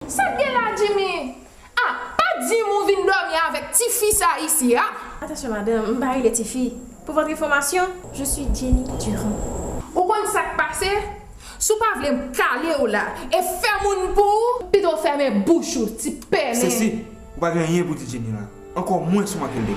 Ça gen la Jimmy. Ah, pas dire mon vin dormir avec ti fille ça ici, hein? Attention madame, m'bari les filles. Pour votre information, je suis Jenny Durand. Ou kon ça passé? Sou pas vle me caler ou là et faire moun pour plutôt fermer bouche ou ti peine. Ceci, ou pas rien pour ti Jenny là. Encore moins sur ma qu'elle dégâts.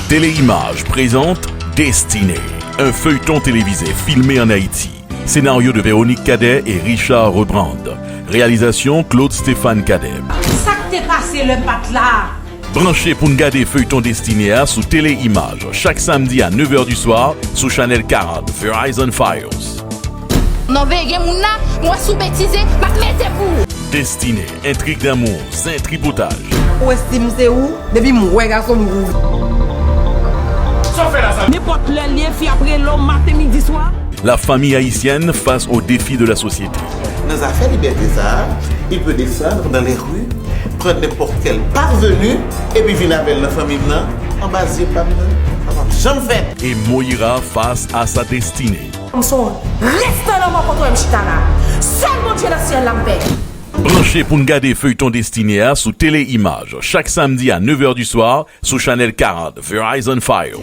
Téléimage présente Destinée, un feuilleton télévisé filmé en Haïti. Scénario de Véronique Cadet et Richard Rebrand. Réalisation Claude Stéphane Cadet. Ça t'est passé le patte là. Branchez pour nous garder feuilleton Destinée sous Téléimage chaque samedi à 9h du soir sous Channel 40 Verizon Files. Non veille mouna, moi sous bêtise, ma mettez vous. Destinée, intrigue d'amour, tripotage. Où estime c'est où? Depuis moi garçon mou. N'importe le lien fait après l'homme matin midi soir. La famille haïtienne face aux défis de la société. Dans l'affaire liberté ça, il peut descendre dans les rues, prendre n'importe quel parvenu et puis venir avec la famille là, en bas de pas jamais fait. Et Moïra face à sa destinée. Comme son, reste dans mon contre m'chitana. Seul mon Dieu dans ciel l'ampère. Branchez pour nous garder feuilleton Destinée sous Téléimage chaque samedi à 9h du soir sous Channel 40 Verizon Files.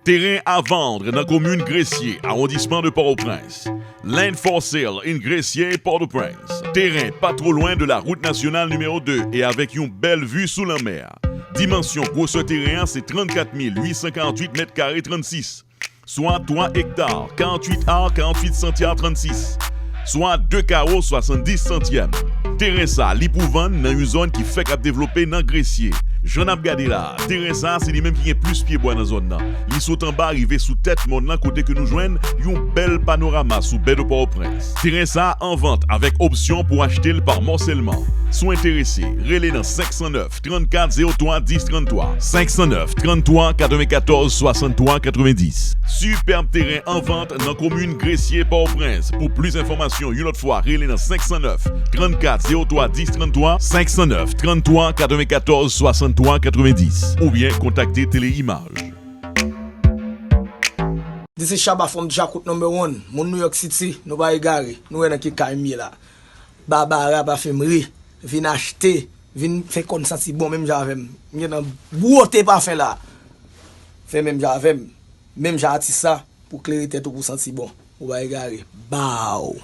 Terrain à vendre dans la commune Gressier, arrondissement de Port-au-Prince. Land for sale in Gressier, Port-au-Prince. Terrain pas trop loin de la route nationale numéro 2 et avec une belle vue sous la mer. Dimension grosse terrain, c'est 34 848 mètres carrés 36. Soit 3 hectares, 48 arts, 48 centièmes 36. Soit 2 carreaux, 70 centièmes. Terrain ça, li pou vendre dans une zone qui fait qu'à développer dans Gressier. J'en ai regardé là. Terrain ça, c'est lui même qui est plus pied bois dans la zone là. Il saute en bas, arrivé sous tête monde là côté que nous joignent, un bel panorama sous baie de Port-au-Prince. Terrain ça en vente avec option pour acheter le par morcellement. Sont intéressés, relais dans 509 34 03 10 33 509 33 94 63 90. Superbe terrain en vente dans la commune Gressier Port-au-Prince. Pour plus d'informations, une autre fois, relais dans 509 34 03 10 33 509 33 94 63 90 ou bien contacter Téléimage. This is Shabba from Jacout number 1. Mon New York City, nous va égarer. Nous en qui Kaimi là. Barbara parfumerie, vin acheter, vin faire comme ça si bon même j'avais. M'y dans beauté parfait là. Fait même j'avais, même j'ai artiste ça pour clairer tête pour sentir bon. On va égarer. Bao.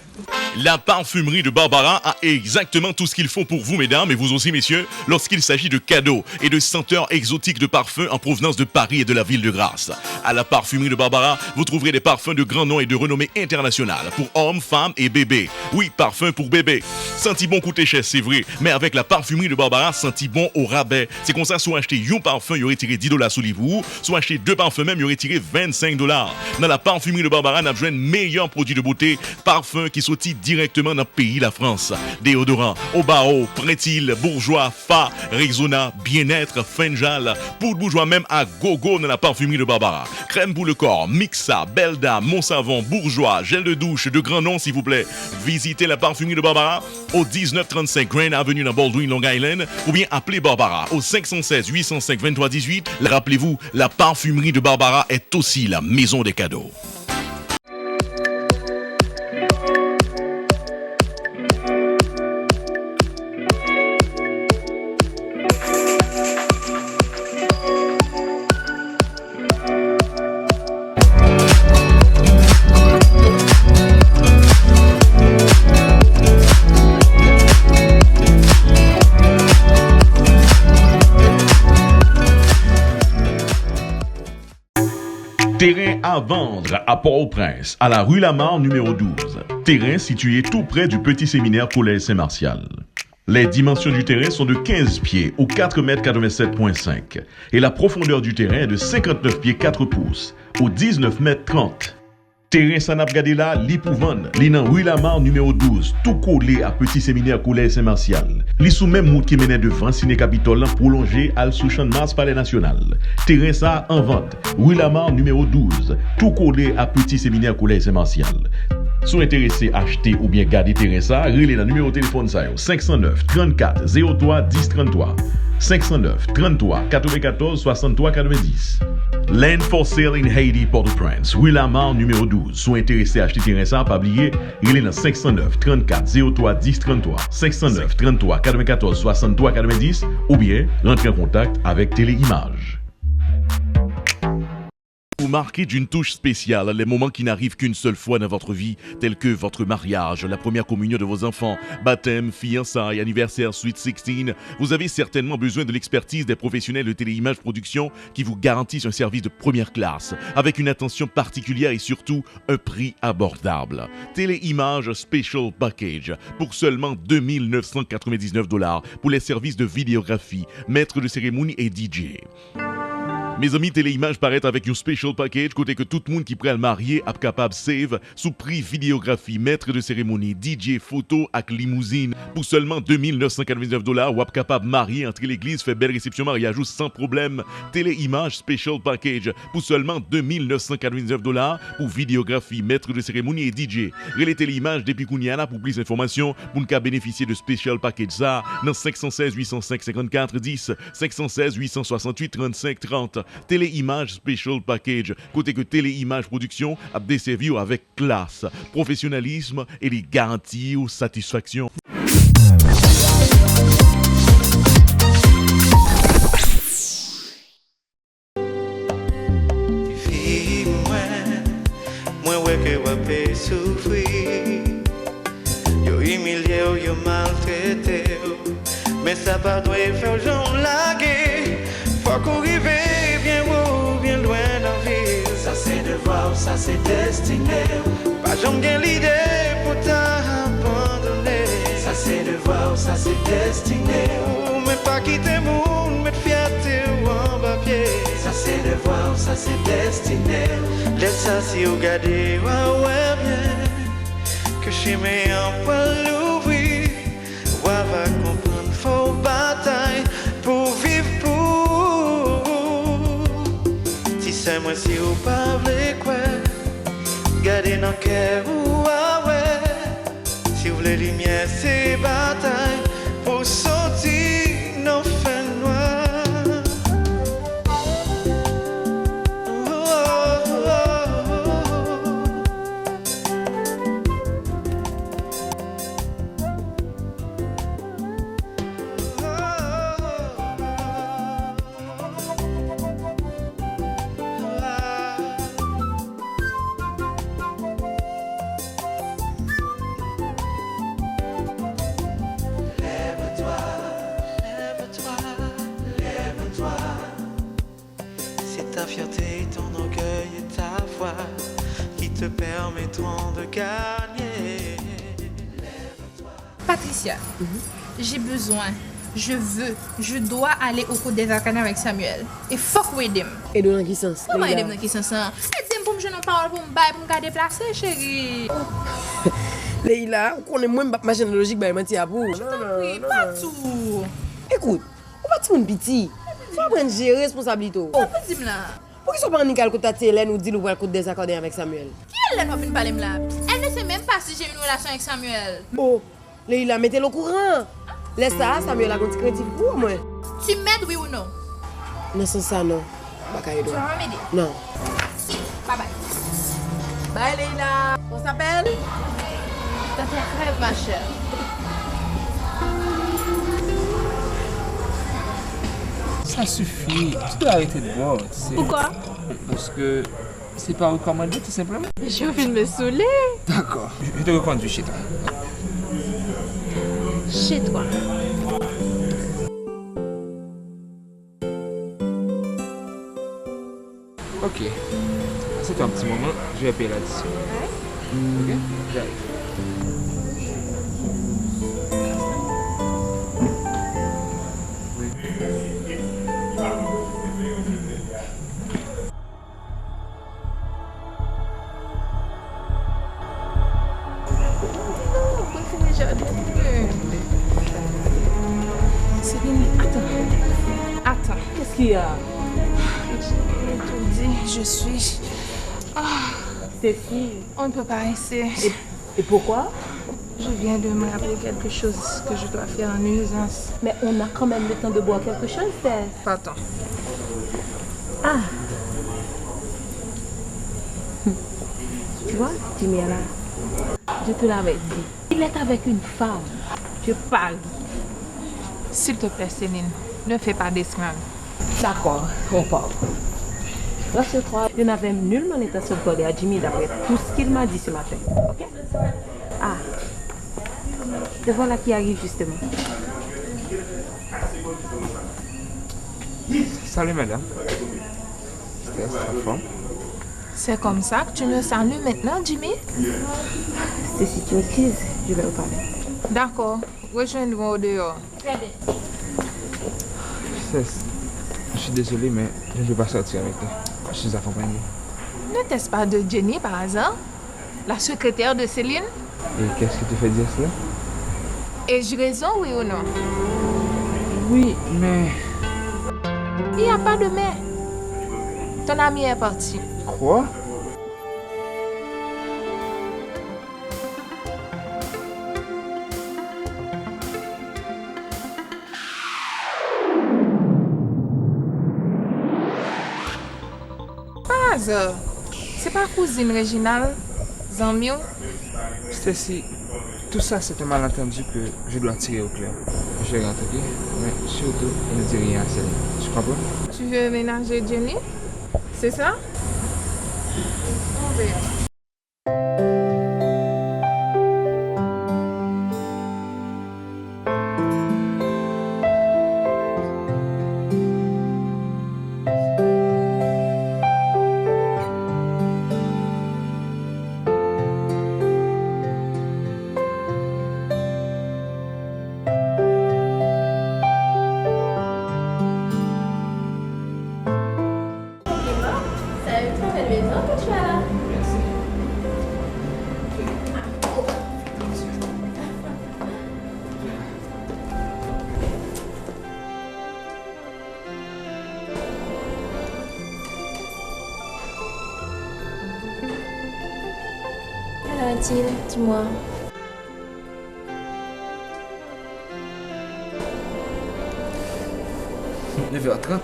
La parfumerie de Barbara a exactement tout ce qu'il faut pour vous, mesdames, et vous aussi, messieurs, lorsqu'il s'agit de cadeaux et de senteurs exotiques de parfums en provenance de Paris et de la ville de Grasse. À la parfumerie de Barbara, vous trouverez des parfums de grand nom et de renommée internationale pour hommes, femmes et bébés. Oui, parfum pour bébé. Senti bon coûter cher, c'est vrai, mais avec la parfumerie de Barbara, senti bon au rabais. C'est comme ça, soit acheter un parfum, il aurait tiré $10 sous les vous, soit acheter 2 parfums même, il aurait tiré $25. Dans la parfumerie de Barbara, on a besoin de meilleurs produits de beauté, parfums qui sortent directement dans le pays, la France. Déodorant, Obao, Prétil, Bourgeois, Fa, Rexona, Bien-être, Fenjal, poudre bourgeois même à gogo dans la parfumerie de Barbara. Crème pour le corps, Mixa, Belda, Monsavon, Bourgeois, gel de douche de grand nom s'il vous plaît. Visitez la parfumerie de Barbara au 1935 Grand Avenue dans Baldwin, Long Island ou bien appelez Barbara au 516 805 23 18. Rappelez-vous, la parfumerie de Barbara est aussi la maison des cadeaux. Terrain à vendre à Port-au-Prince, à la rue Lamar numéro 12. Terrain situé tout près du petit séminaire Collège Saint-Martial. Les dimensions du terrain sont de 15 pieds ou 4,87,5 m et la profondeur du terrain est de 59 pieds 4 pouces ou 19,30 m. Terrain Sanap Gadela, li pou vendre, li nan Rue Lamar numéro 12, tout collé à Petit Séminaire Collège Saint-Martial. Li sous même route qui menait devant Ciné Capitole prolongé al sous Champ de Mars Palais National. Terrain ça en vente, Rue Lamar numéro 12, tout collé à Petit Séminaire Collège Saint-Martial. Si vous intéressés à acheter ou bien garder terrain ça, relez le numéro de téléphone 509 34 03 10 33. 509 33 94 63 90. Land for Sale in Haiti, Port-au-Prince, Rue Lamar numéro 12. Si vous intéressés à acheter terrain ça, pas oublier, relez le 509 34 03 10 33. 509 33 94 63 90 ou bien rentrez en contact avec Téléimage. Vous marquez d'une touche spéciale les moments qui n'arrivent qu'une seule fois dans votre vie, tels que votre mariage, la première communion de vos enfants, baptême, fiançailles, anniversaire, Sweet 16. Vous avez certainement besoin de l'expertise des professionnels de Téléimage Production qui vous garantissent un service de première classe, avec une attention particulière et surtout un prix abordable. Téléimage Special Package pour seulement 2 999 $ pour les services de vidéographie, maître de cérémonie et DJ. Mes amis, Téléimage paraît avec un special package côté que tout le monde qui prend le marié est capable de save sous prix vidéographie, maître de cérémonie, DJ, photo avec limousine pour seulement 2 999 $ ou est capable de marier entre l'église, fait belle réception mariage sans problème. Téléimage special package pour seulement 2 999 $ pour vidéographie, maître de cérémonie et DJ. Relais Téléimage depuis Kouniana pour plus d'informations pour ne bénéficier de special package ça dans 516 805 54 10, 516 868 35 30. Téléimage Special Package, côté que Téléimage Production a desservi avec classe, professionnalisme et les garanties ou satisfaction. Moi ouais que wapé souffrir, yo humilié yo maltraité, mais ça pas doit faire j'en laguer, faut qu'on rive bien haut, bien loin dans ville. Ça c'est devoir, ça c'est destiné, pas j'en gain l'idée pour t'abandonner. Ça c'est devoir, ça c'est destiné, mais pas quitter monde, mettre fierté en bas pied. Ça c'est devoir, ça c'est destiné. Laisse ça si vous gardez, ouais bien, que chez mes en pas l'ouvrir, ouais va comprendre, faut bataille pour vivre pour. Si c'est moi si vous parlez quoi, gardez dans le cœur ou ouais, si vous voulez lumière c'est bataille pour sortir nos fins noires. Ta fierté, ton orgueil et ta foi qui te permettront de gagner. Patricia, j'ai besoin, je veux, je dois aller au cours des arcanes avec Samuel. Et fuck with him. Et dans quel sens? Comment aider dans quel sens? Aide-moi pour me jeune en parole pour me bailler, pour me déplacer, chérie. Leïla, on connaît moins ma chaîne logique, bah, menti à vous. Je t'en prie, pas tout. Écoute, on va te faire petit. Faut apprendre à gérer responsabilité. Oh, dis-moi là. Pourquoi ils sont pas en nickel quand tu Hélène ou dit le coup désaccordé avec Samuel? Qui est Hélène qui parler là? Elle ne sait même pas si j'ai une relation avec Samuel. Oh, Leïla, mettez-le au courant. Laisse ça, Samuel a un petit crédit pour moi. Tu m'aides, oui ou non? Non, sans ça, non. Tu vas m'aider? Non. Bye bye. Bye, Leïla. On s'appelle? T'as tes rêves, ma chère. Ça suffit, tu dois arrêter de boire, tu sais. Pourquoi? Parce que c'est pas recommandé tout simplement. J'ai envie de me saouler. D'accord, je te reconduis chez toi. Chez toi. Ok, c'est un petit moment, je vais payer l'addition. Ok, j'arrive. Qu'est-ce qu'il y a? tout dit, je suis... Cécile. On ne peut pas rester. Et pourquoi? Je viens de me rappeler quelque chose que je dois faire en urgence. Mais on a quand même le temps de boire quelque chose, Tess. Pardon. Ah. Tu vois, Jimmy là, je te l'avais dit. Il est avec une femme. Je parie. S'il te plaît, Céline, ne fais pas d'esclave. D'accord, on part. Rassure-toi, je n'avais nullement l'intention de parler à Jimmy d'après tout ce qu'il m'a dit ce matin. Ok? Ah. Te voilà qui arrive justement. Salut madame. C'est ta femme. C'est comme ça que tu me salues maintenant, Jimmy? C'est si tu m'excuses, je vais vous parler. D'accord, rejoins-nous au dehors. Je suis désolé, mais je ne peux pas sortir avec toi. Je suis accompagné. N'était-ce pas de Jenny par hasard? La secrétaire de Céline? Et qu'est-ce qui te fait dire cela? Ai-je raison, oui ou non? Oui, mais... Il n'y a pas de mais. Ton ami est parti. Quoi? Par hasard, c'est pas cousine Réginald, Zamio? Stacy, tout ça c'est un malentendu que je dois tirer au clair. Je rentre, ok? Mais surtout, ne dis rien à Céline. Tu comprends? Tu veux ménager Jenny? C'est ça? On verra. Dis-moi. « 9h30.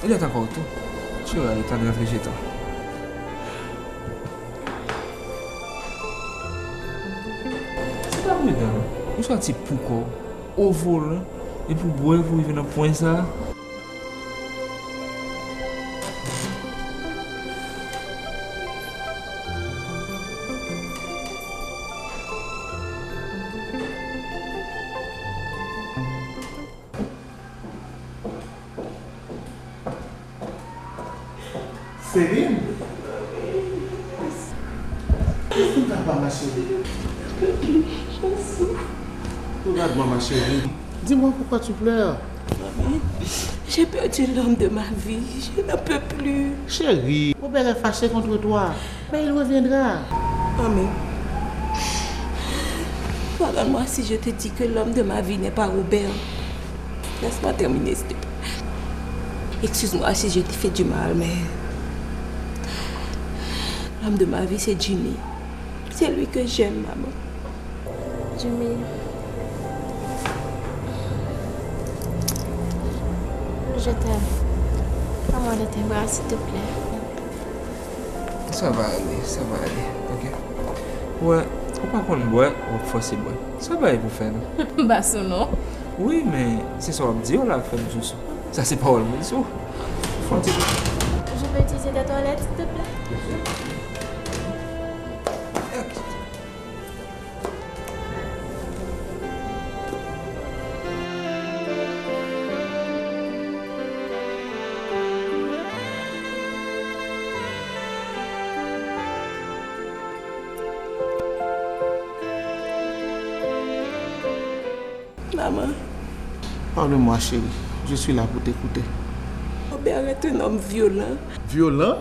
Il est encore tôt. Tu auras le temps de rentrer chez toi. C'est pas vrai, dame. Vous sortez pourquoi? Au vol. Et pour boire, vous venez dans le point ça. Céline? Qu'est-ce que tu as pas, ma chérie? Regarde-moi, ma chérie. Dis-moi pourquoi tu pleures. J'ai perdu l'homme de ma vie. Je n'en peux plus. Chérie, Robert est fâché contre toi. Mais il reviendra. Maman, pardonne-moi si je te dis que l'homme de ma vie n'est pas Robert. Laisse-moi terminer, s'il te plaît. Excuse-moi si je t'ai fait du mal, mais... l'homme de ma vie, c'est Jimmy. C'est lui que j'aime, maman. Jimmy. Je t'aime. Prends-moi de tes bras, s'il te plaît. Ça va aller, ok? Ouais, faut pas qu'on boit, on va forcer boire. Ça va aller pour faire. Bah, son nom. Oui, mais c'est ça, on me dit, on l'a fait, nous. Ça, c'est pas le monde, ça. Faut dire. Je peux utiliser ta toilette, s'il te plaît? Maman. Parle-moi, chérie. Je suis là pour t'écouter. Robert est un homme violent. Violent?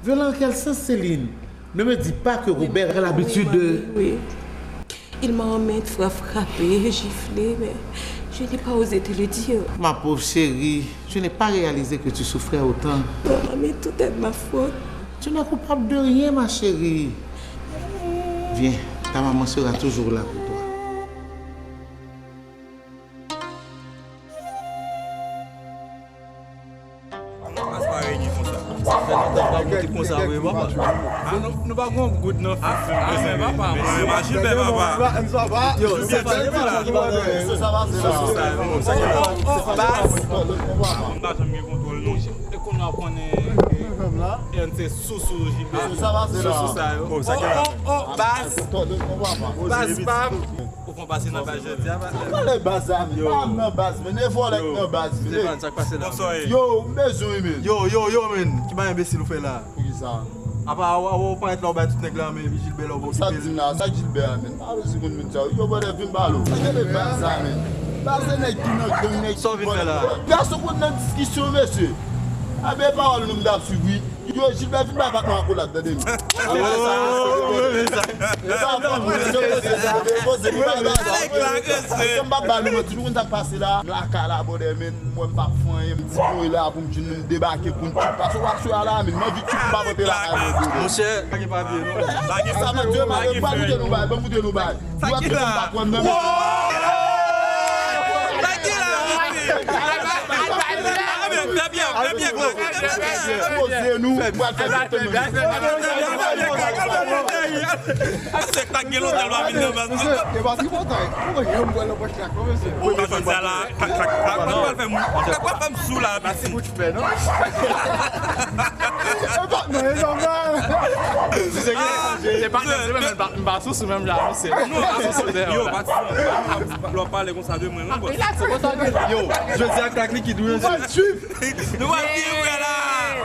Violent en quel sens, Céline? Ne me dis pas que Robert a l'habitude de... Oui. Il m'a en maintes fois frappé, giflé, mais Je n'ai pas osé te le dire. Ma pauvre chérie, je n'ai pas réalisé que tu souffrais autant. Maman, mais tout est de ma faute. Tu n'es coupable de rien, ma chérie. Viens, ta maman sera toujours là pour toi. Nous pas bon good non. On passe dans base jeudi. Les bases amis, pas dans base, mais ne faut les dans base. Yo, besoin men. Yo men, qui m'a imbécile ou fait là? Pour qui ça? Apa on pas être là ba tout nèg là mais Gilbert là. Ça dit là, ça Gilbert men. Pas le second men ça. Yo ba vinn balo. Les bases amis. Base nèg qui non nèg. Ça vinn là. Personne pour dans discussion monsieur. Avec parole nous d'ab suivi. Yo Gilbert vinn ba patron pour là dedans.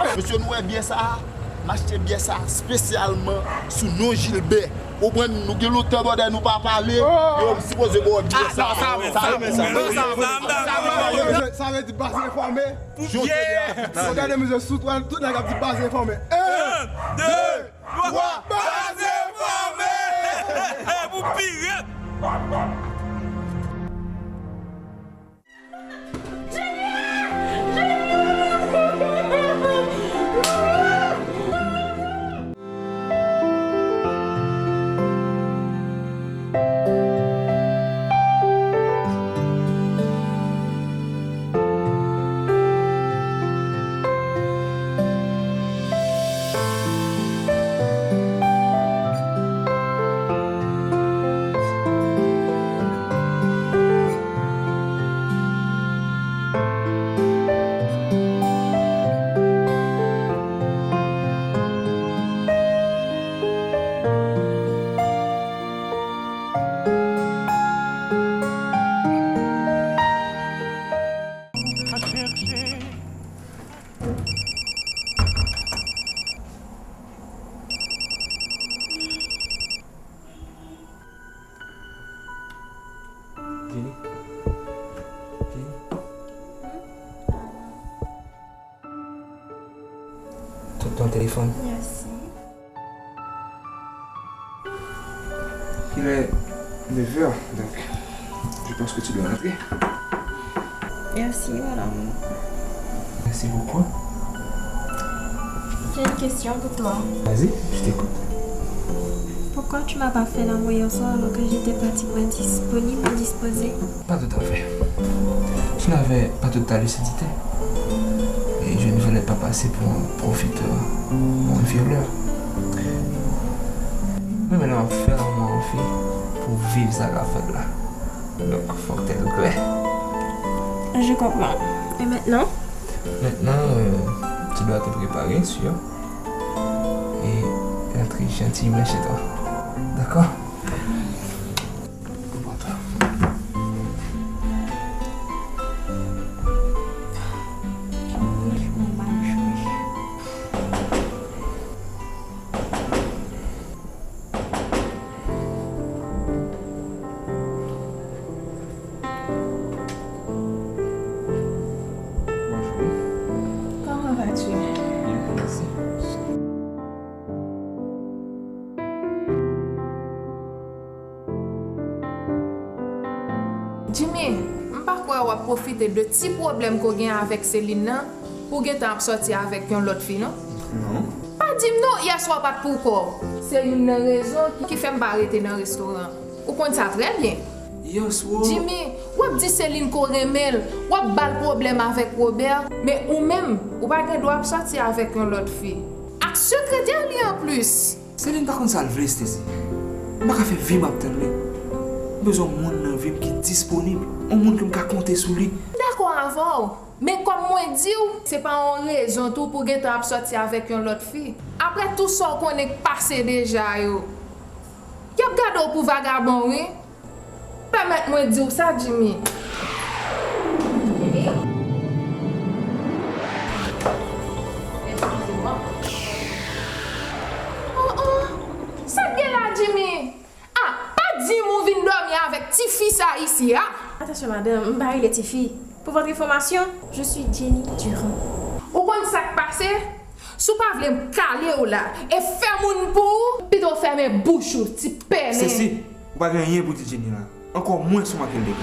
Monsieur, nous bien ça. M'acheter bien ça spécialement sous nos Gilbert. Au moins nous avons l'autre bord nous pas parler. Yo supposé bon bien ça. Ça veut dire base informé. Regardez monsieur sous toi tout n'a dit base informé. 1 2 3 base informé. Vous pirate. Ton téléphone. Merci. Il est 9h, donc je pense que tu dois rentrer. Merci, madame. Merci beaucoup. J'ai une question pour toi. Vas-y, je t'écoute. Pourquoi tu m'as pas fait l'envoyer au soir alors que j'étais pratiquement disponible et disposée? Pas tout à fait. Tu n'avais pas toute ta lucidité. Et je ne voulais pas passer pour un profiteur ou un violeur. Mais maintenant, fais-moi en fille pour vivre ça la fête là. Donc, faut que tu aies le clair. Je comprends. Et maintenant? Maintenant, tu dois te préparer, sûr. Et entrer gentiment chez toi. D'accord? Comment vas-tu? Jimmy, va profiter de petits problèmes qu'on gagne avec Céline nan, pour gagner temps sortir avec une autre fille, non? Non. Pas dire non, hier soir pas pourquoi. C'est une raison qui fait m'arrêter dans le restaurant. Vous connaissez ça très bien. Yes, wow. Jimmy, ou dit Céline qu'on remel, ou bal problème avec Robert, mais ou même, ou pas doit sortir avec une autre fille. Avec secrétaire li en plus. Céline pas comme ça le vrai Stacy. M'a ka fait vie m'attendre. Besoin monde dans vie qui disponible, un monde qui me compter sur lui. D'accord avant. Mais comme moi dit, c'est pas une raison tout pour gagner temps sortir avec une autre fille. Après tout ça qu'on est passé déjà yo. Y a gado pour vagabond, oui? Permettez-moi de dire ça, Jimmy. Excusez-moi. Oh, ça bien là, Jimmy. Ah, pas dire mon vin dormir avec ti fille ça ici, hein? Attention, madame, m'barre les petites filles. Pour votre information, je suis Jenny Durand. Ou kon ça passe? Sou pas vle me caler ou là et faire mon pour, plutôt fermer bouche ou ti peine. Ceci, ou pas rien pour dire Jenny là. Encore moins sur ma qu'elle dégage.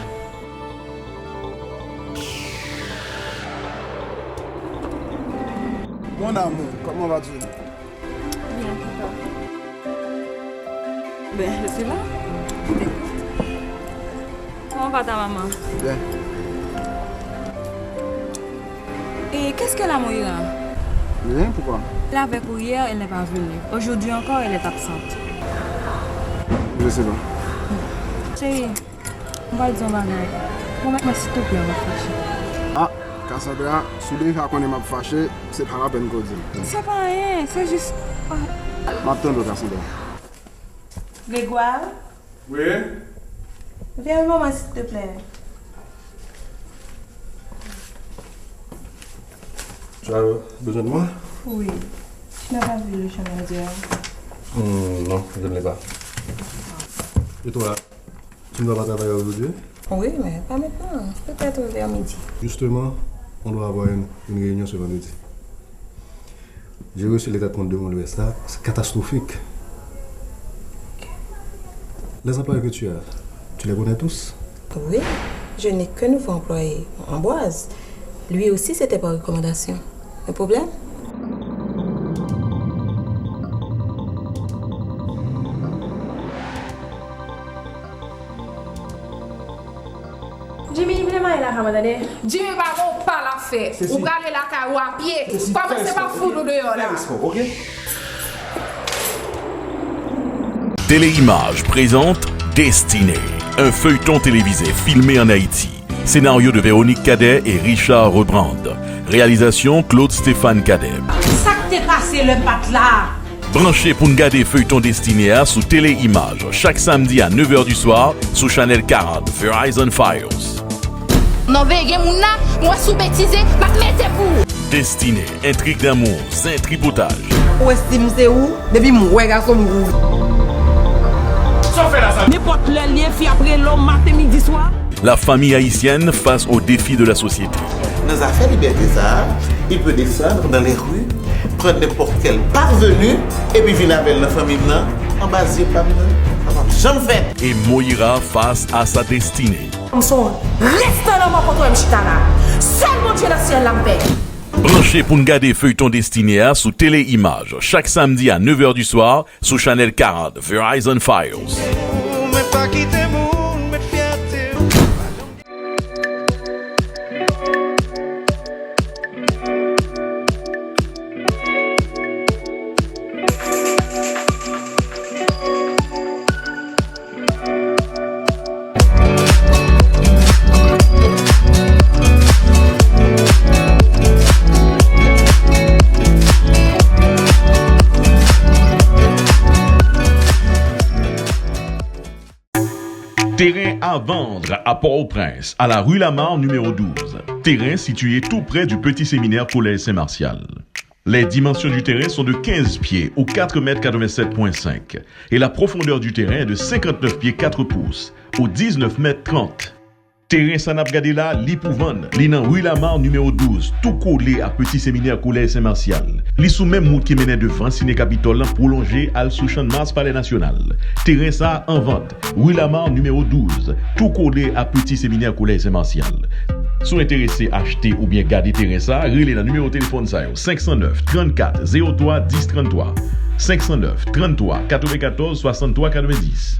Mon amour, comment vas-tu? Bien, papa. Ben, je suis là. Je t'écoute. Comment va ta maman? Bien. Et qu'est-ce qu'elle a, Moïra? Rien, pourquoi? Là, avec hier, elle n'est pas venue. Aujourd'hui encore, elle est absente. Je sais pas. Chérie, on va le dire un bagage. Moi, s'il te plaît, on va fâcher. Ah, Cassandra, si tu as connu ma fâché, c'est pas la peine qu'on dit. C'est pas rien, c'est juste... M'attends, Cassandra. Grégoire? Oui? Viens un moment, s'il te plaît. Tu as besoin de moi? Oui. Tu n'as pas vu le chemin d'hier? Non, je ne l'ai pas. Et toi, tu ne vas pas travailler aujourd'hui? Oui, mais pas maintenant. Peut-être vers midi. Justement, on doit avoir une réunion ce vendredi. J'ai reçu l'état de compte de mon USA, c'est catastrophique. Les employés que tu as, tu les connais tous? Oui, je n'ai qu'un nouveau employé, Ambroise. Lui aussi, c'était par recommandation. Un problème? Jimmy, vraiment, il a ramadan. Jimmy, pas la fait. Ou aller la caille à pied. Commencez pas foutre dehors là. OK? Téléimage présente Destinée, un feuilleton télévisé filmé en Haïti. Scénario de Véronique Cadet et Richard Rebrand. Réalisation Claude Stéphane Cadet. Ça t'est passé le pat là. Branchez pour nous garder feuilleton Destiné à sous Téléimage chaque samedi à 9h du soir sous Channel 40 Verizon Files. Non, veillez mon là, moi sous-bêtisé, ma mettez pour. Destiné, intrigue d'amour, tripotage. Où estime c'est où? Depuis moi, garçon, m'ouvre. N'importe le lien fait après l'homme matin, midi, soir. La famille haïtienne face aux défis de la société. Dans l'affaire liberté ça, il peut descendre dans les rues, prendre n'importe quel parvenu et puis venir avec la famille en bas de pas j'en fais. Et Moïra face à sa destinée. Reste dans mon contre Mchitana. Seul mon Dieu dans le ciel l'empêche. Branchez pour nous garder feuilleton Destiné à sous Téléimage chaque samedi à 9h du soir sous Channel 40 Verizon Files. Terrain à vendre à Port-au-Prince, à la rue Lamar numéro 12. Terrain situé tout près du petit séminaire Collège Saint-Martial. Les dimensions du terrain sont de 15 pieds ou 4,87,5 m et la profondeur du terrain est de 59 pieds 4 pouces ou 19,30 m. Terrain Sanap Gadela, li pou vendre, li nan rue Lamar numéro 12, tout collé à petit séminaire Collège Saint-Martial. Li sous même route qui menait devant Ciné Capitole prolongé al sous Champ de Mars Palais National. Terrain ça en vente, rue Lamar numéro 12, tout collé à petit séminaire Collège Saint-Martial. Sont intéressés à acheter ou bien garder terrain ça, relez le numéro de téléphone ça 509 34 03 10 33 509 33 94 63 90.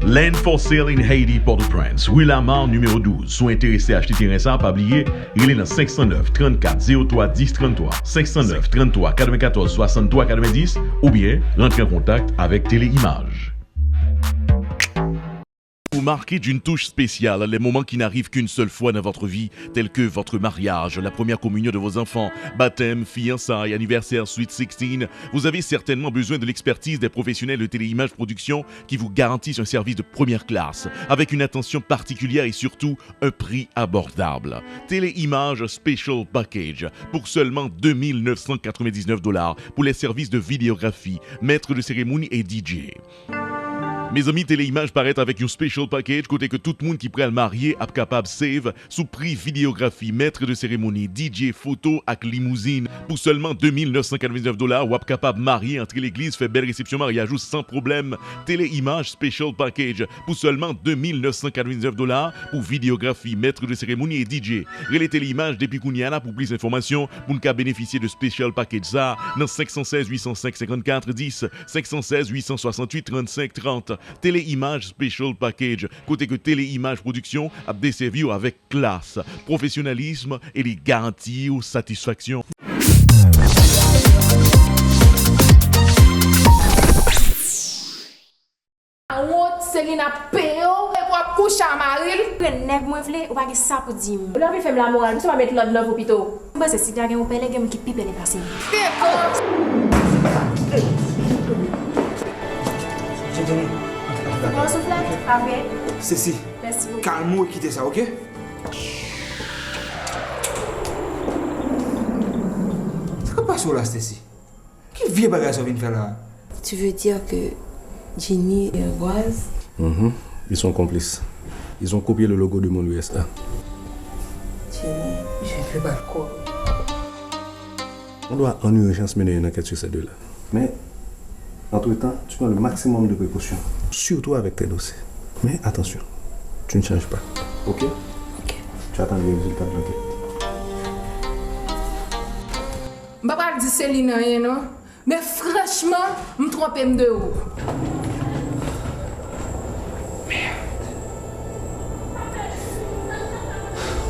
Land for Sale in Haiti, Port-au-Prince, Rue Lamar, numéro 12. Sont intéressés à acheter terrain ça, pas oublier, relez dans 509 34 03 10 33 509 33 94 63 90 ou bien rentrez en contact avec Téléimage. Vous marquez d'une touche spéciale les moments qui n'arrivent qu'une seule fois dans votre vie, tels que votre mariage, la première communion de vos enfants, baptême, fiançailles, anniversaire, Sweet 16. Vous avez certainement besoin de l'expertise des professionnels de Téléimage Production qui vous garantissent un service de première classe, avec une attention particulière et surtout un prix abordable. Téléimage Special Package pour seulement 2 999 $ pour les services de vidéographie, maître de cérémonie et DJ. Mes amis, Téléimage paraît avec un special package côté que tout le monde qui prend le marier est capable de save sous prix vidéographie, maître de cérémonie, DJ, photo avec limousine pour seulement 2 999 $ ou est capable de marier, entrer l'église, faire belle réception mariage sans problème. Téléimage special package pour seulement 2 999 $ pour vidéographie, maître de cérémonie et DJ. Relais Téléimage depuis Kouniana pour plus d'informations pour nous bénéficier de special package ça dans 516 805 54 10 516 868 35 30. Téléimage Special Package, côté que Téléimage Production a desservi avec classe, professionnalisme et les garanties ou satisfaction. Selina Péo, et pour coucher à Maril. Le nèg moi vle ou pas que ça pour dire. Vous l'avez fait la morale, tu vas mettre l'autre dans l'hôpital. Bah c'est si tu as un pelle qui pipe les passer. Bon souffle, après. Ceci. Merci beaucoup. Calme-moi et quittez ça, ok? C'est quoi passe là, Stacy? Quel vieux bagage ça vient de faire là? Tu veux dire que Jenny et Boise? Ils sont complices. Ils ont copié le logo de mon USA. Jenny, je ne peux pas quoi. On doit en urgence mener une enquête sur ces deux-là. Mais, entre-temps, tu prends le maximum de précautions. Surtout avec tes dossiers. Mais attention, tu ne changes pas. Ok? Ok. Tu attends les résultats de l'enquête. Papa dit Céline rien non, mais franchement, je me trompe de haut.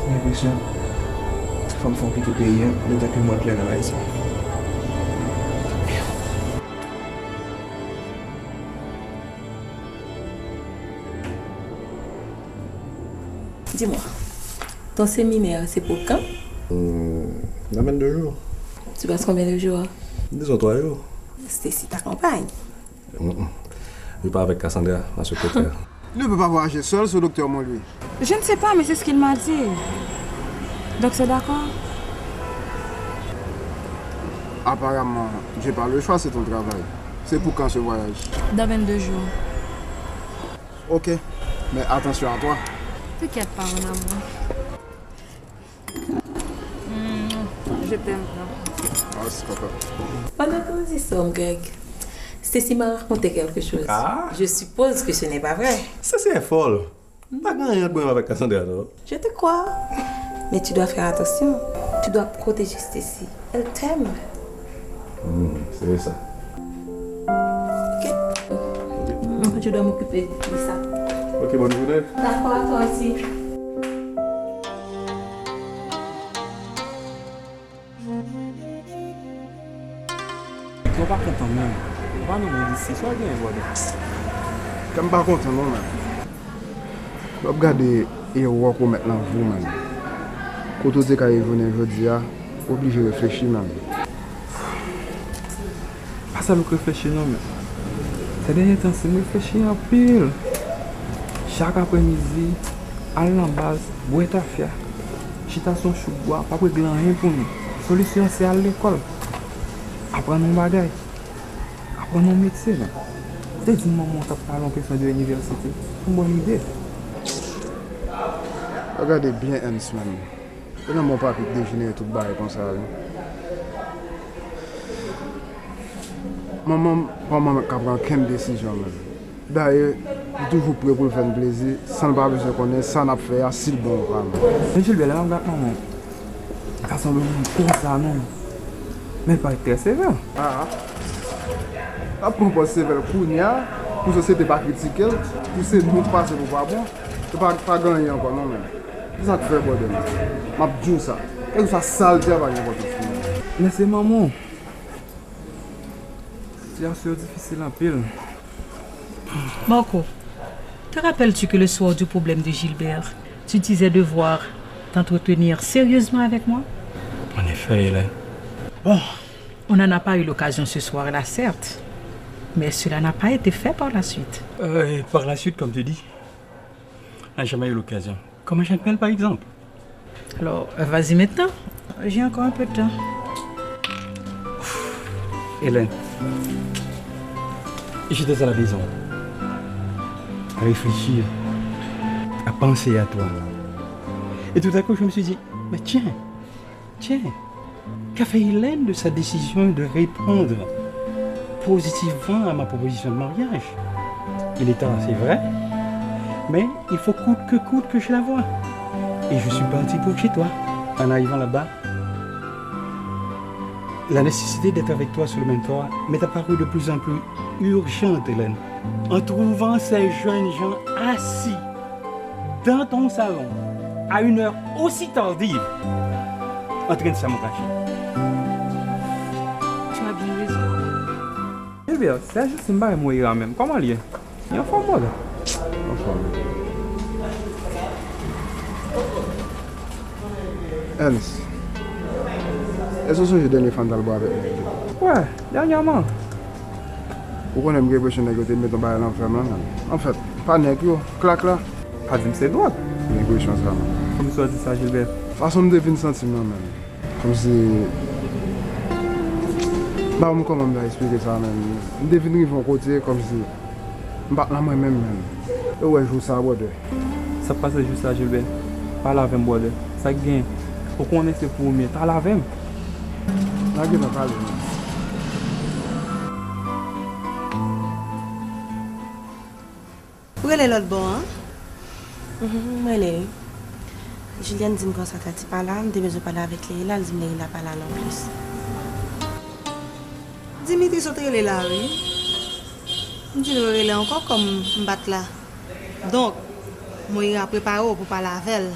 J'ai l'impression que les femmes font quitter le pays, le temps que moi je dans la ici. Dis-moi, ton séminaire, c'est pour quand? Dans 22 jours. Tu passes combien de jours? Disons 3 jours. Stacy t'accompagne. Je pars avec Cassandra, ma secrétaire. Ne peut pas voyager seul, ce docteur Monlouis. Je ne sais pas, mais c'est ce qu'il m'a dit. Donc c'est d'accord? Apparemment, j'ai pas le choix, c'est ton travail. C'est pour quand ce voyage? Dans 22 jours. Ok, mais attention à toi. T'inquiète pas, mon amour. Je t'aime. Ah, c'est papa. Pendant que nous y sommes, Greg, Stacy m'a raconté quelque chose. Ah? Je suppose que ce n'est pas vrai. Ça, c'est folle. Pas grand rien de bon avec Cassandra, non? Je te crois. Mais tu dois faire attention. Tu dois protéger Stacy. Elle t'aime. C'est ça. Ok. Je dois m'occuper de ça. Ok, bonne journée. D'accord, à toi aussi. Je ne suis pas content même. Je ne sais pas si c'est bien voir. Je ne suis pas content non même. Je regarde et voir comment maintenant vous même. Quand tu dis qu'il venir aujourd'hui, obligé de réfléchir même. Pas ça le réfléchir non mais. Ces derniers temps, c'est me réfléchir en pile. Chaque après-midi, aller en base, boire ta fière. Chita son chou bois, pas de rien pour nous. Solution c'est aller à l'école. Apprendre nos bagages. Apprendre nos métiers. C'est une maman qui parle en question de l'université. C'est une bonne idée. Regardez bien une semaine. Je n'ai pas pu déjeuner tout bas comme ça. Maman, maman, qui prend aucune décision. D'ailleurs, Je suis toujours prêt pour faire un plaisir, sans ne pas besoin de connaître, sans ne faire si bon. Mais Gilbert, là, non. Ça semble comme ça, non. Mais pas très sévère. Ah. Après, on passe sévère pour nous, pour la société pas critiquer, pour ces nous passer pour pas bon. Tu pas gagner encore, non, même. C'est ça que fait bon de moi. Je dis ça. Et ça sale travail pour votre fille. Mais c'est maman. C'est difficile en pile. Marco, te rappelles-tu que le soir du problème de Gilbert, tu disais devoir t'entretenir sérieusement avec moi? En effet, Hélène. Bon, on n'en a pas eu l'occasion ce soir-là, certes. Mais cela n'a pas été fait par la suite. Et par la suite, comme tu dis, on n'a jamais eu l'occasion. Comme un champagne, par exemple. Alors, vas-y maintenant. J'ai encore un peu de temps. Hélène, j'étais à la maison, à réfléchir, à penser à toi. Et tout à coup, je me suis dit, mais tiens, qu'a fait Hélène de sa décision de répondre positivement à ma proposition de mariage? Il est tard, c'est vrai, mais il faut coûte que je la voie. Et je suis parti pour chez toi. En arrivant là-bas, la nécessité d'être avec toi sur le même toit m'est apparue de plus en plus urgente, Hélène. En trouvant ces jeunes gens assis dans ton salon, à une heure aussi tardive, en train de s'amouracher. Tu as bien raison. Gilbert, c'est juste une barre mourir même. Comment il est? Il est en forme, là. Ernst, est-ce que j'ai donné fan dans le bois avec moi? Ouais, dernièrement. Pourquoi on a l'impression que tu mets ton bail à l'enferme? En fait, pas nec, clac là. Pas dire c'est droit. L'impression ça. Comme tu as dit ça, Gilbert. Façon de deviner sentiment même. Comme si. Bah, comment on va expliquer ça même? Je devine mon côté comme si. Je bats la main même. Et ouais, je joue ça à boire. Ça passe juste là, Gilbert. Pas la même boire. Ça gagne. Pourquoi on est ce premier? T'as la même. Là, je vais parler. Où est l'autre bon, hein? Moi, Juliane dit que ça t'a dit pas là, je devais parler avec Léla, elle dit que Léla pas là non plus. Dimitri sauter là, oui. Je dis qu'il est encore comme battre là. Donc, moi, il a préparé pour parler avec elle.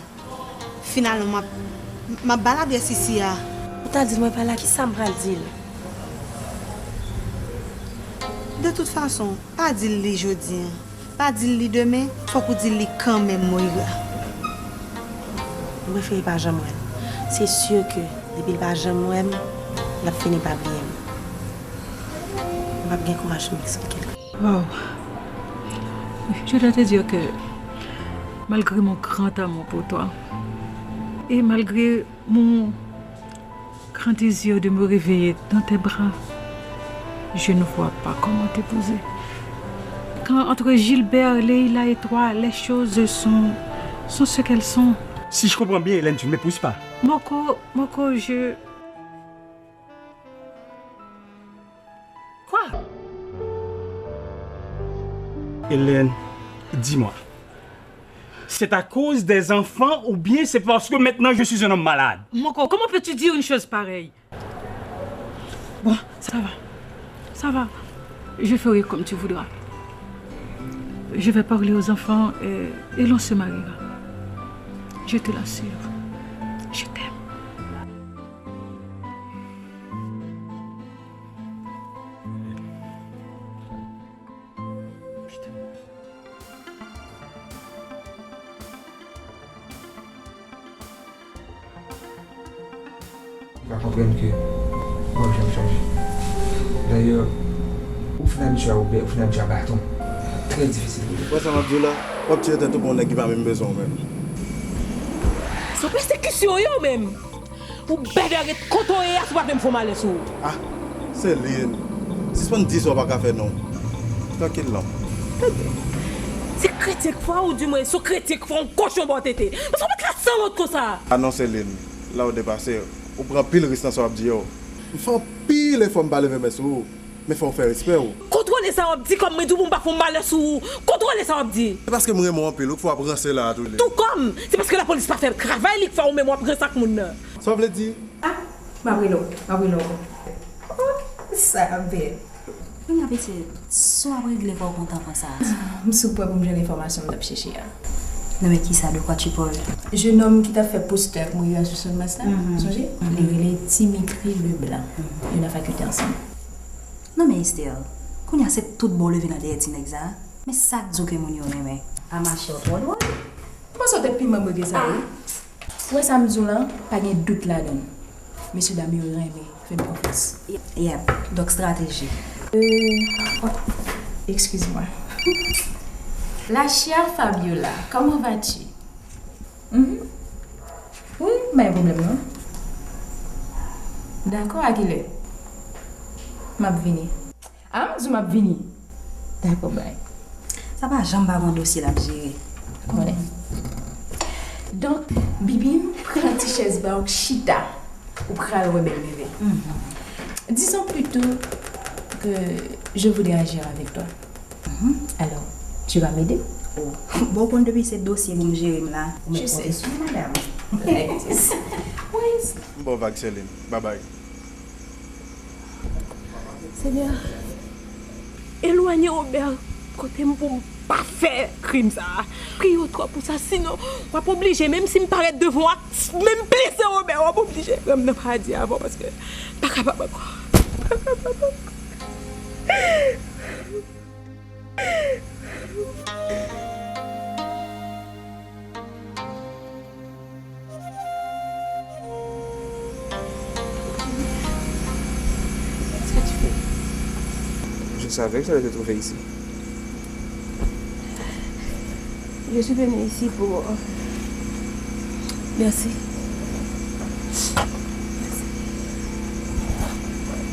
Finalement, ma balade est ici. Ou t'as dit moi pas là, qui ça me dit? De toute façon, pas dire li jeudi, pas dire li demain, faut qu'on dise li quand même moi là. Je ne fais pas jamais. C'est sûr que depuis le pas jamais, la fini pas bien. Je n'ai pas bien courage de m'expliquer. Wow. Je dois te dire que malgré mon grand amour pour toi et malgré mon grand désir de me réveiller dans tes bras, je ne vois pas comment t'épouser. Quand entre Gilbert, Leila et toi, les choses sont ce qu'elles sont. Si je comprends bien, Hélène, tu ne m'épouses pas. Marco, je... Quoi? Hélène, dis-moi, c'est à cause des enfants ou bien c'est parce que maintenant je suis un homme malade? Marco, comment peux-tu dire une chose pareille? Bon, ça va. Je ferai comme tu voudras. Je vais parler aux enfants et l'on se mariera. Je te l'assure. Je t'aime. Je comprends que moi j'aime changer. D'ailleurs, au final, je suis un bâton. Très difficile. Moi, ça m'a dit là, on tire tout bon qui va même besoin même. C'est persécution yo même. Ou bête arrête contrôler à toi même faut mal sous. Ah, c'est lié. Si on dit ça va pas faire non. Tranquille là. C'est critique fois ou du moins so critique fois un cochon bon tété. Parce qu'on met la sang l'autre comme ça. Ah non, Céline. Là où dépassé, on prend pile risque dans ce abdi. Il faut pile les femmes parler même sous. Mais faut faire respect. Contrôler Contrôlez ça, on dit comme moi, tout le monde pas faire mal sous. Contrôlez ça, on dit. C'est parce que moi, mon pile, il faut apprendre là tous les. Tout comme, c'est parce que la police pas fait le travail, il fait au même moi prendre ça comme monde. Ça veut dire? Ma brilo. Ça belle. On a petit, soit régler pour content pour ça. Je suis pas pour me donner l'information de chercher. Non mais qui ça, de quoi tu parles? Jeune homme qui t'a fait poster pour y aller sur le master, songez? Il est Dimitri Leblanc. Il a faculté ensemble. Non mais Esther, quand y a cette toute bonne levée dans les études ça, mais ça que mon yo même à marcher au droit. Comment ça depuis maman que ça? Ouais, ça me dit là, pas de doute là-dedans. Monsieur Dami aurait aimé, fait confiance. Yep, donc stratégie. Excuse-moi. La chère Fabiola, comment vas-tu? Oui, mais problème non? D'accord, à qui est? M'a vini. Ah, je m'a vini. D'accord, bye. Ça va jamais avoir un dossier là gérer. Voilà. Donc, Bibi, prends la petite chaise bas, chita, ou prends le rebelle bébé. Disons plutôt que je voudrais agir avec toi. Alors, tu vas m'aider? Bon, quand depuis ce dossier, vous me gérez là. Je sais. Madame. Oui. Bon, vague, Céline. Bye bye. Seigneur, éloignez Robert côté pour pas faire crime ça. Priez trop pour ça, sinon on va obligé, même si me paraît devant, même blessé Robert, on va obligé. Je ne pas dire avant parce que pas capable encore. Je savais que tu allais te trouver ici. Je suis venue ici pour... Merci.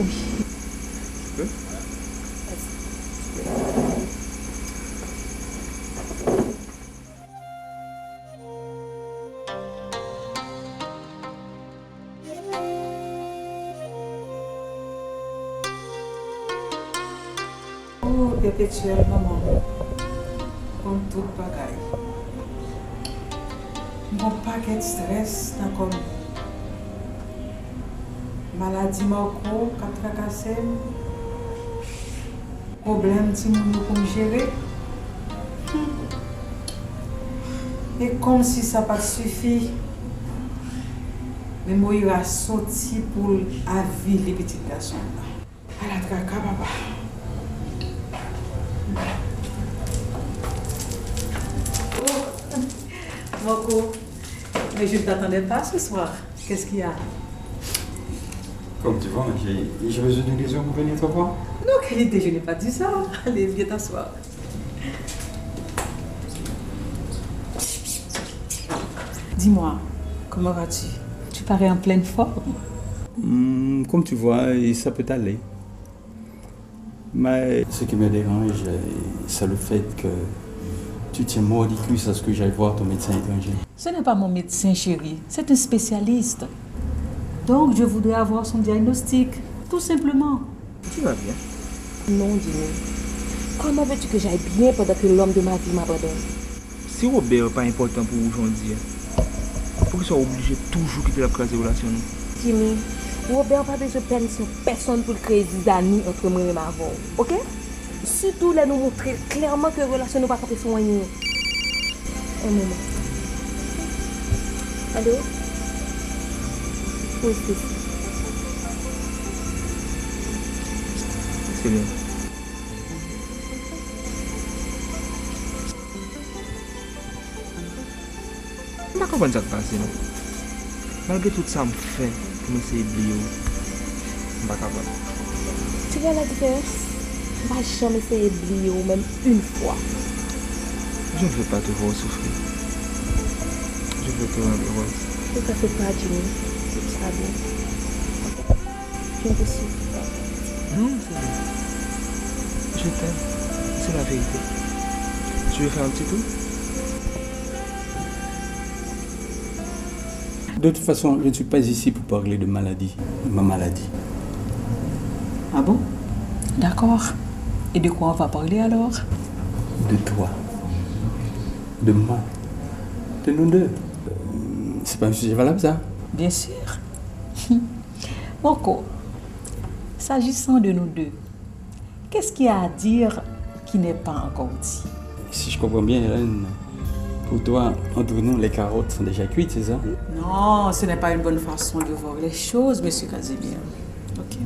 Oui. Tu peux? Oh, perpétuel maman, comme tout bagaille. Mon paquet de stress, dans comme maladie Marco, casse, problème si nous pour gérer. Et comme si ça pas suffit, mais moi il va sortir pour avis les petits garçons là. À la traque, papa. Marco, mais je ne t'attendais pas ce soir. Qu'est-ce qu'il y a? Comme tu vois, j'ai besoin d'une raison pour venir te voir. Non, quelle idée, je n'ai pas dit ça. Allez, viens t'asseoir. Dis-moi, comment vas-tu? Tu parais en pleine forme. Comme tu vois, ça peut aller. Mais ce qui me dérange, c'est le fait que tu tiens mordicus à ce que j'aille voir ton médecin étranger. Ce n'est pas mon médecin, chérie. C'est un spécialiste. Donc, je voudrais avoir son diagnostic. Tout simplement. Tu vas bien? Non, Jimmy. Comment veux-tu que j'aille bien pendant que l'homme de ma vie m'abandonne? Si Robert n'est pas important pour aujourd'hui, pourquoi tu sois obligé toujours quitter la classe de relation? Jimmy, Robert n'a pas besoin de permission personne pour créer des amis entre moi et ma voix. Ok? Surtout là nous montrer clairement que la relation ne va pas soigner. Un moment. Allô? Oui, c'est ça. C'est bien. Je ne comprends pas ce qui se passe. Malgré tout ça, je fais pour essayer d'oublier. Je ne suis pas capable. Tu vois la différence? Je ne vais jamais essayer d'oublier même une fois. Je ne veux pas te voir souffrir. Je veux te rendre heureuse. Ne t'en fais pas, Jimmy. C'est ça bien. Je ne te souffre pas. Non, c'est vrai. Je t'aime. C'est la vérité. Tu veux faire un petit tour? De toute façon, je ne suis pas ici pour parler de maladie, ma maladie. Ah bon? D'accord. Et de quoi on va parler alors? De toi. De moi. De nous deux. C'est pas un sujet valable, ça? Bien sûr. Marco, s'agissant de nous deux, qu'est-ce qu'il y a à dire qui n'est pas encore dit? Si je comprends bien, Hélène, pour toi, entre nous, les carottes sont déjà cuites, c'est ça? Non, ce n'est pas une bonne façon de voir les choses, monsieur Casimir. Ok.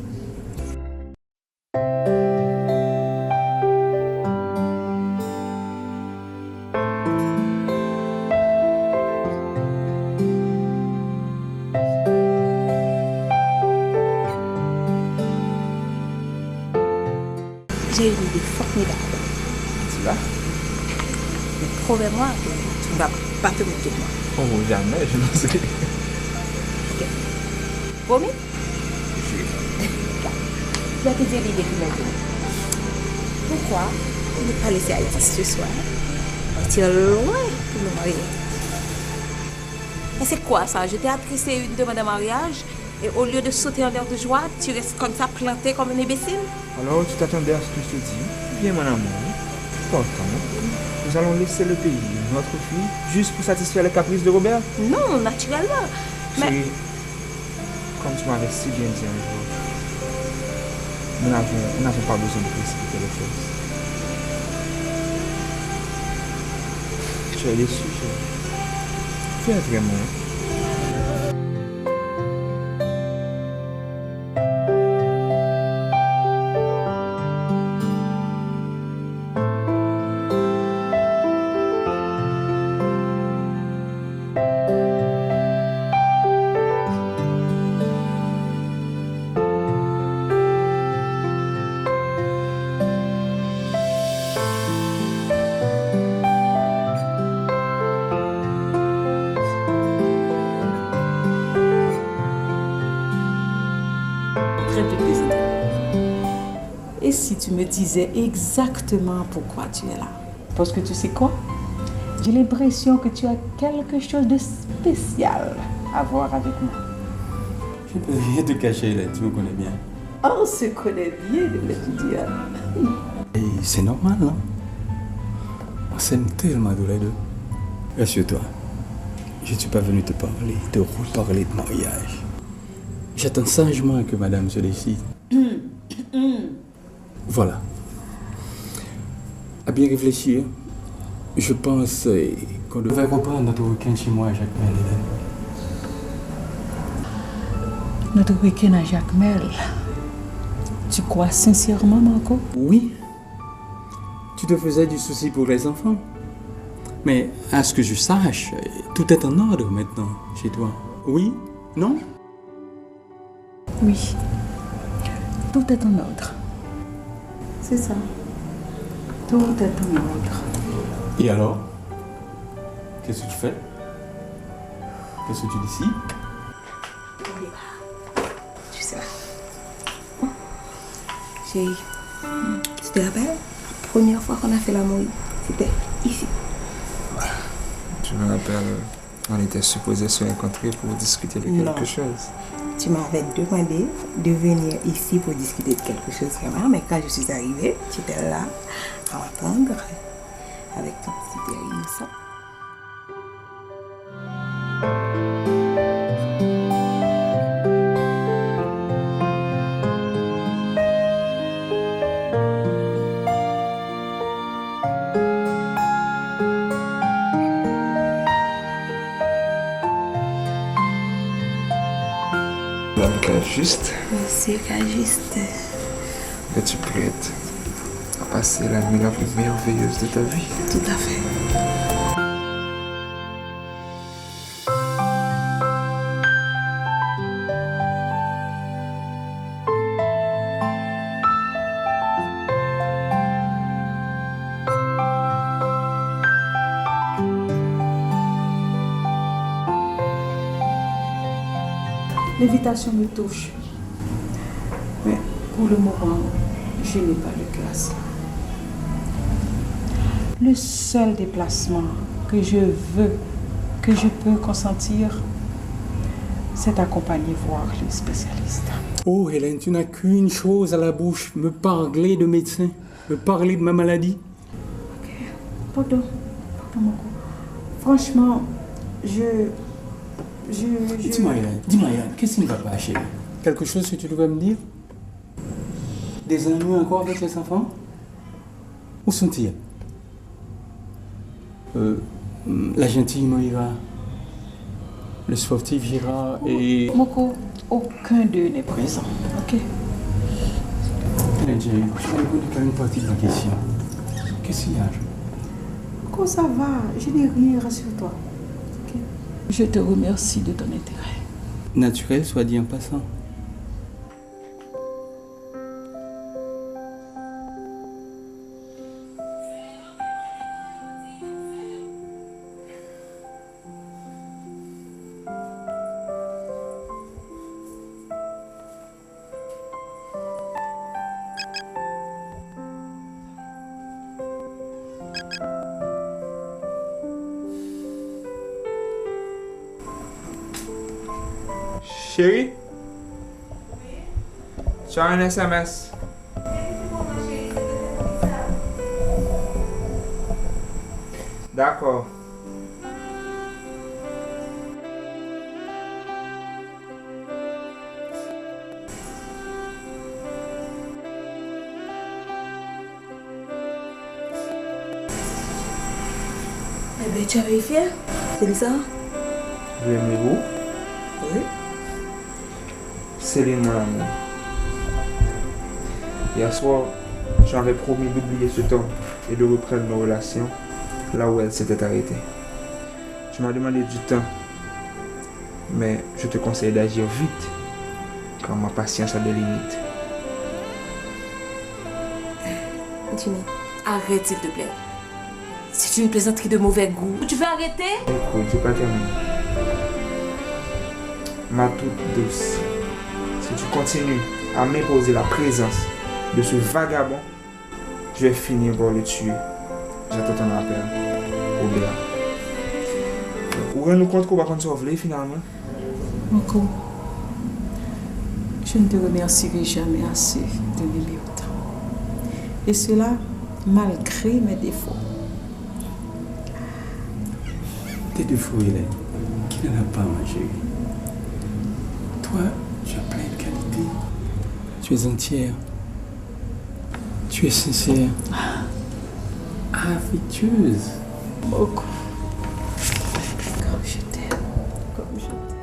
J'ai une idée formidable. Tu vas? Mais promets-moi que tu ne vas pas te moquer de moi. Oh, jamais, je n'en sais. Ok. Promis? Je vais te dire l'idée qui m'a venue. Pourquoi ne pas laisser Haïti ce soir partir loin pour nous marier? Mais c'est quoi ça? Je t'ai adressé une demande de mariage et au lieu de sauter en l'air de joie, tu restes comme ça planté comme un imbécile? Alors, tu t'attendais à ce que je te dise? Viens, mon amour. Pourtant, nous allons laisser le pays, notre fille, juste pour satisfaire les caprices de Robert? Non, naturellement. Chérie, comme tu m'avais si bien dit un jour, nous n'avons pas besoin de précipiter les choses. Tu es déçu, chérie. Tu es vraiment. Et si tu me disais exactement pourquoi tu es là? Parce que tu sais quoi? J'ai l'impression que tu as quelque chose de spécial à voir avec moi. Je ne peux rien te cacher, Hélène, tu me connais bien. On se connaît bien, de te dire. Et c'est normal, non? On s'aime tellement tous les deux. Rassure-toi, je ne suis pas venu te parler, te reparler de mariage. J'attends sagement que madame se décide. Voilà. À bien réfléchir, je pense qu'on devrait reprendre notre week-end chez moi à Jacmel, Hélène. Notre week-end à Jacmel. Tu crois sincèrement, Marco? Oui. Tu te faisais du souci pour les enfants. Mais à ce que je sache, tout est en ordre maintenant chez toi. Oui? Non? Oui. Tout est en ordre. C'est ça. Tout est en ordre. Et alors? Qu'est-ce que tu fais? Qu'est-ce que tu décides? Tu sais. Chérie, tu te rappelles? La première fois qu'on a fait l'amour, c'était ici. Je me rappelle, on était supposés se rencontrer pour discuter de quelque chose. Tu m'avais demandé de venir ici pour discuter de quelque chose vraiment, mais quand je suis arrivée, tu étais là à m'attendre avec ton petit verre innocent. Juste. Monsieur Cagiste. Es-tu prête à passer la nuit la plus merveilleuse de ta vie? Tout à fait. L'invitation me touche. Mais pour le moment, je n'ai pas de classe. Le seul déplacement que je peux consentir, c'est accompagner voir les spécialistes. Oh Hélène, tu n'as qu'une chose à la bouche, me parler de médecin. me parler de ma maladie. Pardon, mon coup. Franchement, je... Dis-moi, Yann, qu'est-ce qui ne va pas, chérie? Quelque chose que tu devrais me dire? Des ennuis encore avec les enfants? Où sont-ils? La gentille Moïra, le sportif Gérard et... Moko, aucun d'eux n'est présent, ok? Je ne connais pas une partie de la question. Qu'est-ce qu'il y a? Moko, ça va, je n'ai rien, rassure-toi. Okay? Je te remercie de ton intérêt. Naturel, soit dit en passant. Chérie? Tu as un SMS? D'accord. Eh bien, tu avais fait? C'est ça? Vous aimez-vous? Oui. Céline, mon amour. Hier soir, j'avais promis d'oublier cet homme et de reprendre nos relations là où elles s'étaient arrêtées. Tu m'as demandé du temps, mais je te conseille d'agir vite, car ma patience a des limites. Jimmy, arrête s'il te plaît. C'est une plaisanterie de mauvais goût. Tu veux arrêter? Écoute, j'ai pas terminé. Ma toute douce, si tu continues à m'imposer la présence de ce vagabond, je vais finir par le tuer. J'attends ton appel, Robert. Vous rendez compte qu'on va qu'on sauver finalement? Moko, je ne te remercierai jamais assez de m'aimer autant. Et cela malgré mes défauts. Tes défauts, Hélène, qui n'en a pas, ma chérie. Toi, tu as plein de qualités. Tu es entière. Tu es sincère. Affectueuse. Beaucoup. Comme je t'aime. Comme je t'aime.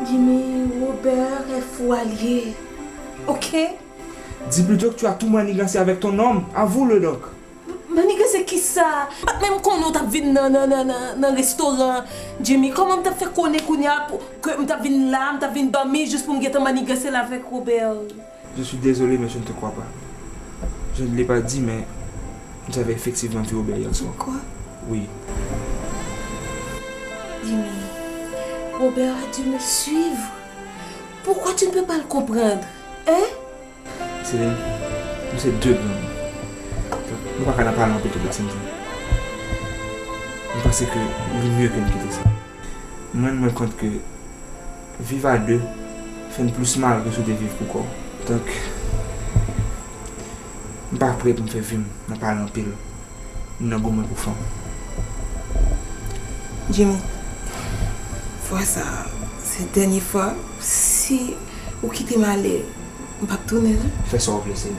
Jimmy, Robert est fou allié. Ok? Dis plutôt que tu as tout manigancé avec ton homme. Avoue-le donc. Maniga, c'est qui ça? Même quand on t'a vu dans le restaurant, Jimmy, comment t'as fait connaître que t'as vu là, t'as vu dormir juste pour me dire maniga, c'est là avec Robert? Je suis désolé, mais je ne te crois pas. Je ne l'ai pas dit, mais j'avais effectivement vu Robert hier soir. Quoi? Oui. Jimmy, Robert a dû me suivre. Pourquoi tu ne peux pas le comprendre? Hein? Céline, nous sommes deux blancs. Nous ne pouvons pas parler un peu de la santé. Je pense que c'est mieux que nous quitter ça. Moi, je me rends compte que vivre à deux fait plus mal que de vivre pour quoi. Donc, je ne suis pas prêt pour me faire vivre. Je ne parle en pile. Je ne suis pas pour femme. Jimmy, vois ça, cette dernière fois, si vous quittez ma allée, je ne vais pas tourner. Fais ça, blessé.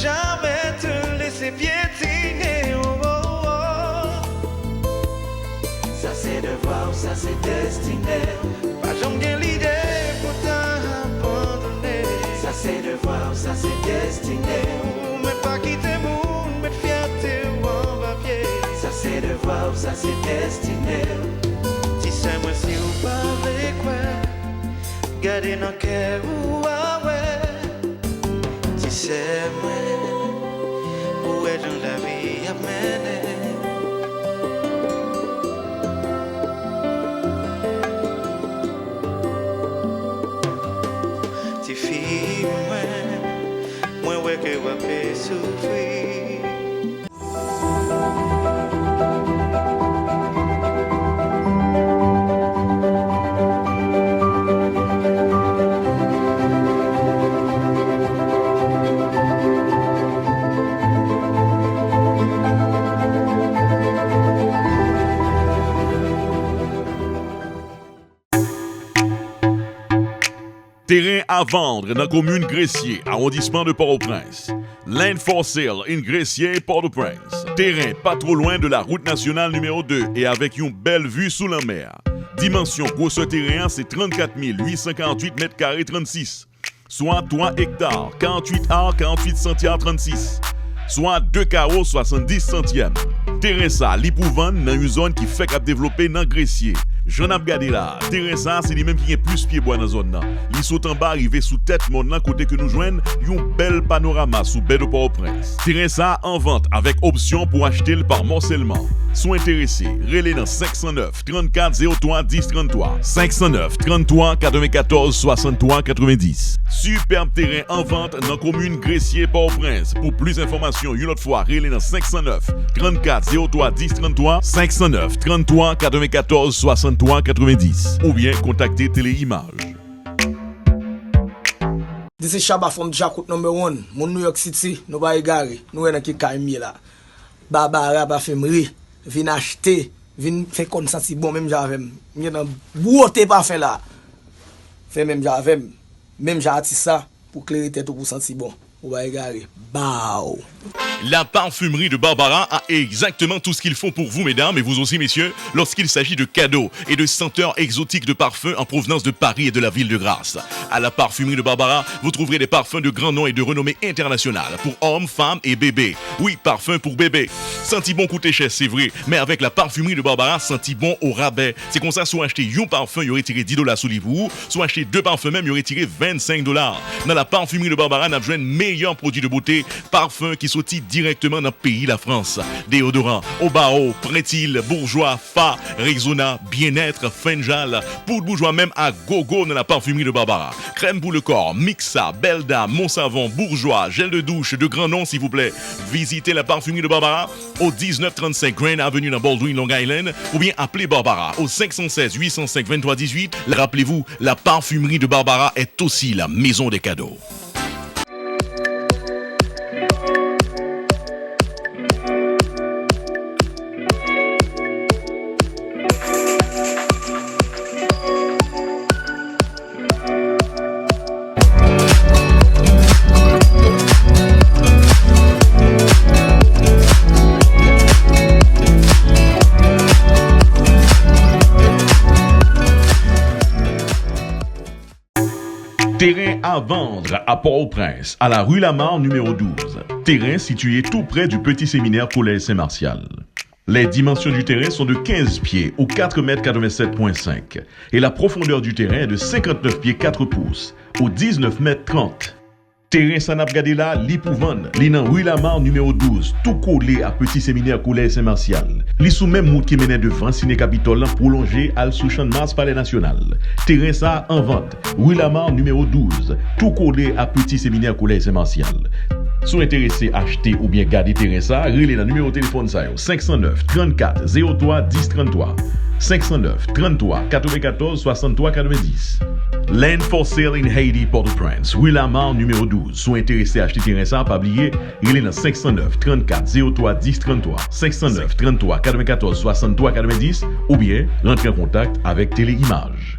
Jamais te laisser piétiner. Oh, oh, oh. Ça c'est devoir, ça c'est destiné. Pas jamais l'idée pour t'abandonner. Ça c'est devoir, ça c'est destiné. Mais pas quitter mon, mais fierté ou en papier. Ça c'est devoir, ça c'est destiné. Si c'est moi si ou pas avec quoi, garder dans cœur ou ah ouais. qui c'est moi, où est dans la vie à mener. Ti fille moi ouais que va pas souffrir. Terrain à vendre dans la commune Gressier, arrondissement de Port-au-Prince. Land for sale in Gressier, Port-au-Prince. Terrain pas trop loin de la route nationale numéro 2 et avec une belle vue sous la mer. Dimension grosse terrain, c'est 34 848 mètres carrés 36. Soit 3 hectares, 48 arts, 48 centièmes 36. Soit 2 carreaux, 70 centièmes. Terrain ça, li pou vendre dans une zone qui fait qu'à développer dans Gressier. J'en ai regardé là. Terrain ça, c'est lui même qui est plus pied bois dans la zone là. Il saute en bas, arrivé sous tête monde là, côté que nous joignent, un bel panorama sous baie de Port-au-Prince. Terrain ça en vente avec option pour acheter le par morcellement. Sont intéressés, relais dans 509 34 03 10 33. 509 33 94 63 90. Superbe terrain en vente dans la commune Gressier Port-au-Prince. Pour plus d'informations, une autre fois, relais dans 509 34 03 10 33. 509 33 94 63 90. Ou bien contacter Téléimage. This is Shabba from Jacout #1. Mon New York City, nous va égarer. Nous sommes qui Kaimi là. Barbara ba femri, vin acheter, vin faire comme ça si bon même j'avais. M'y dans beauté pas fait là. Fait même j'avais, même j'ai artiste ça pour clairer tête pour sentir bon. On va égarer. Bao. La parfumerie de Barbara a exactement tout ce qu'il faut pour vous, mesdames, et vous aussi, messieurs, lorsqu'il s'agit de cadeaux et de senteurs exotiques de parfums en provenance de Paris et de la ville de Grasse. À la parfumerie de Barbara, vous trouverez des parfums de grand nom et de renommée internationale pour hommes, femmes et bébés. Oui, parfum pour bébé. Senti bon coûter cher, c'est vrai, mais avec la parfumerie de Barbara, senti bon au rabais. C'est comme ça, soit acheter un parfum, il y aurait tiré $10 sous l'ivou, soit acheter 2 parfums même, il y aurait tiré $25. Dans la parfumerie de Barbara, on a besoin de meilleurs produits de beauté, parfums qui sortent directement dans le pays, la France. Déodorant, Obao, Prétil, Bourgeois, Fa, Rexona, Bien-être, Fenjal, poudre bourgeois même à gogo dans la parfumerie de Barbara. Crème pour le corps, Mixa, Belda, Monsavon, Bourgeois, gel de douche de grand nom s'il vous plaît. Visitez la parfumerie de Barbara au 1935 Grand Avenue dans Baldwin, Long Island, ou bien appelez Barbara au 516 805 23 18. Rappelez-vous, la parfumerie de Barbara est aussi la maison des cadeaux. Terrain à vendre à Port-au-Prince, à la rue Lamar numéro 12. Terrain situé tout près du petit séminaire Collège Saint-Martial. Les dimensions du terrain sont de 15 pieds ou 4,87,5 m et la profondeur du terrain est de 59 pieds 4 pouces ou 19 mètres 30. Terrain Sanap Gadela, li pou vendre. Li nan rue Lamar numéro 12, tout collé à petit séminaire Collège Saint-Martial. Li sous même route qui menait devant Ciné Capitole prolongé al sous Champ de Mars Palais National. Terrain ça en vente. Rue Lamar numéro 12, tout collé à petit séminaire Collège Saint-Martial. Sont intéressés à acheter ou bien garder terrain ça, relez le numéro de téléphone ça 509 34 03 10 33. 509 33 94 63 90. Land for sale in Haiti, Port-au-Prince. Rue Lamar numéro 12. Sont intéressés à acheter terrain ça, pas oublier, il est dans 509 34 03 10 33. 509 33 94 63 90 ou bien rentrez en contact avec Téléimage.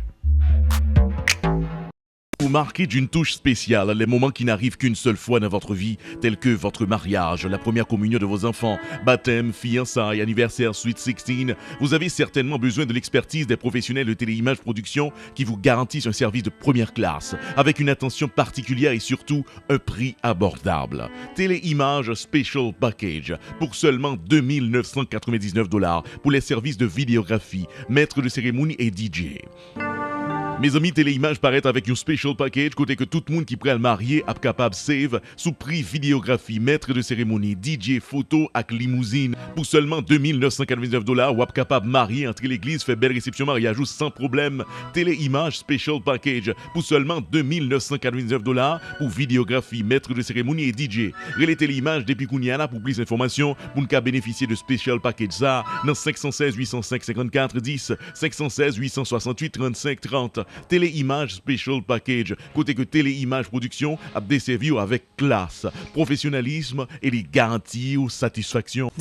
Vous marquez d'une touche spéciale les moments qui n'arrivent qu'une seule fois dans votre vie, tels que votre mariage, la première communion de vos enfants, baptême, fiançailles, anniversaire, Sweet 16. Vous avez certainement besoin de l'expertise des professionnels de Téléimage Production qui vous garantissent un service de première classe, avec une attention particulière et surtout un prix abordable. Téléimage Special Package pour seulement $2 999 pour les services de vidéographie, maître de cérémonie et DJ. Mes amis, Téléimage paraît avec un special package côté que tout le monde qui prend le marié est capable save sous prix vidéographie, maître de cérémonie, DJ, photo avec limousine pour seulement $2 999 ou est capable marier entre l'église fait belle réception mariage sans problème. Téléimage special package pour seulement $2 999 pour vidéographie, maître de cérémonie et DJ. Relais Téléimage depuis Kouniana pour plus d'informations pour nous bénéficier de special package ça dans 516 805 54 10 516 868 35 30. Téléimage Special Package. Côté que Téléimage Production a desservi avec classe, professionnalisme et les garanties ou satisfaction.